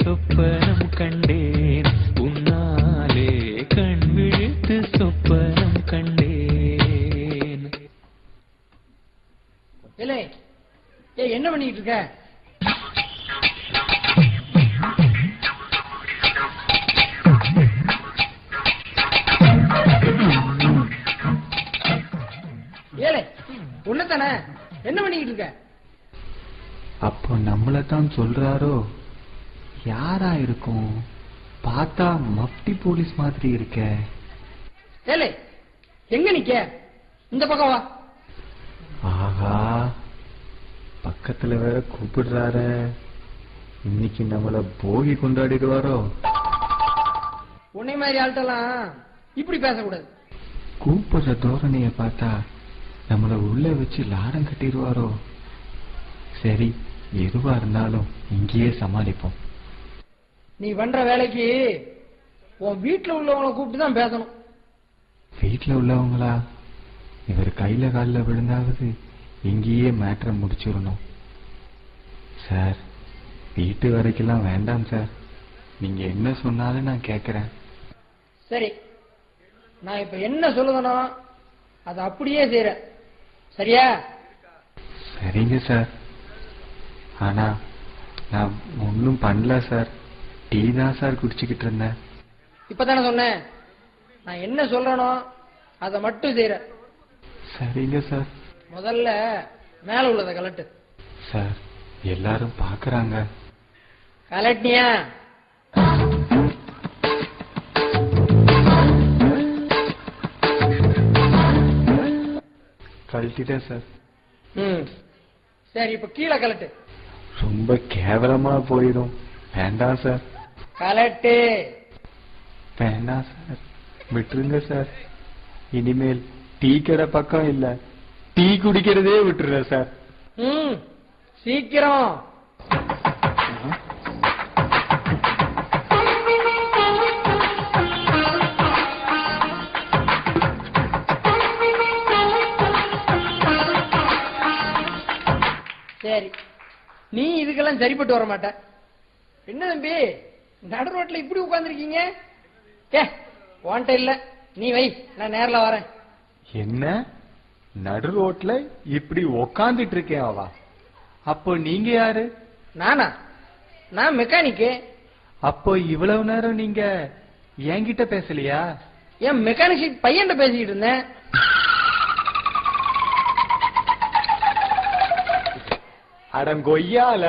சொப்பனம் கண்டேன் உன்னாலே கண் விழித்து சொப்பனம் கண்டேன். என்ன பண்ணிட்டு இருக்க? உன்னதானே என்ன பண்ணிட்டு இருக்க? அப்போ நம்மளதான் சொல்றாரோ? யாரா இருக்கும்? பார்த்தா மப்டி போலீஸ் மாதிரி இருக்க. எங்க நிக்க? இந்த பக்கம் வா. ஆஹா, பக்கத்துல வேற கூப்பிடுறாரு. இன்னைக்கு நம்மள போகி கொண்டாடிடுவாரோ? உன்னை மாதிரி ஆள்கிட்டலாம் இப்படி பேசக்கூடாது. கூப்பிடுற தோரணைய பார்த்தா நம்மள உள்ள வச்சு லாடம் கட்டிடுவாரோ? சரி, எதுவா இருந்தாலும் இங்கேயே சமாளிப்போம். நீ பண்ற வேலைக்கு உன் வீட்டுல உள்ளவங்களை கூப்பிட்டு தான் பேசணும். வீட்டுல உள்ளவங்களா? இவர் கையில காலில் விழுந்தாவது இங்கேயே மேட்டரை முடிச்சிடணும். சார், வீட்டு வரைக்கெல்லாம் வேண்டாம் சார். நீங்க என்ன சொன்னாலும் நான் கேட்கறேன். சரி, நான் இப்ப என்ன சொல்லுதனோ அது அப்படியே செய்யறேன். சரியா? சரிங்க சார். ஆனா நான் ஒன்னும் பண்ணல சார். டீ தான் சார் குடிச்சுக்கிட்டு இருந்தேன். இப்பதானே சொன்னேன். நான் என்ன சொல்றேனோ அதை மட்டும் செய்யறேன். சரிங்க சார். முதல்ல மேல உள்ளத கலட்டு. சார், எல்லாரும் பாக்குறாங்க. கலட்டியா? கழட்டிட்டேன் சார். சரி, இப்ப கீழே கலட்டு. ரொம்ப கேவலமா போயிடும். வேண்டாம் சார். கலட்டு. வேண்டாம் சார், விட்டுருங்க சார். இனிமேல் டீ கடை பக்கம் இல்ல, டீ குடிக்கிறதே விட்டுறேன் சார். சீக்கிரம். சரி, நீ இதுக்கெல்லாம் சரிப்பட்டு வர மாட்ட. என்ன தம்பி, நடு ரோட்ல இப்படி உட்கார்ந்துருக்கீங்க? வாண்ட இல்ல, நீ வை, நான் நேர்ல வரேன். என்ன நடு ரோட்ல இப்படி உக்காந்துட்டு இருக்கேன் அவா? அப்போ நீங்க யாரு? நானா? நான் மெக்கானிக்கு. அப்போ இவ்வளவு நேரம் நீங்க என்கிட்ட பேசலையா? என் மெக்கானிக் பையன் பேசிக்கிட்டு இருந்தேன். அடங்கொய்யால,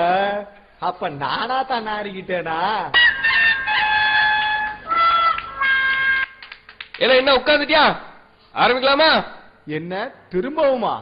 அப்ப நானா தான் நாரிக்கிட்டேனா? என்ன உட்காந்துட்டியா? ஆரம்பிக்கலாமா? என்ன திரும்பவுமா?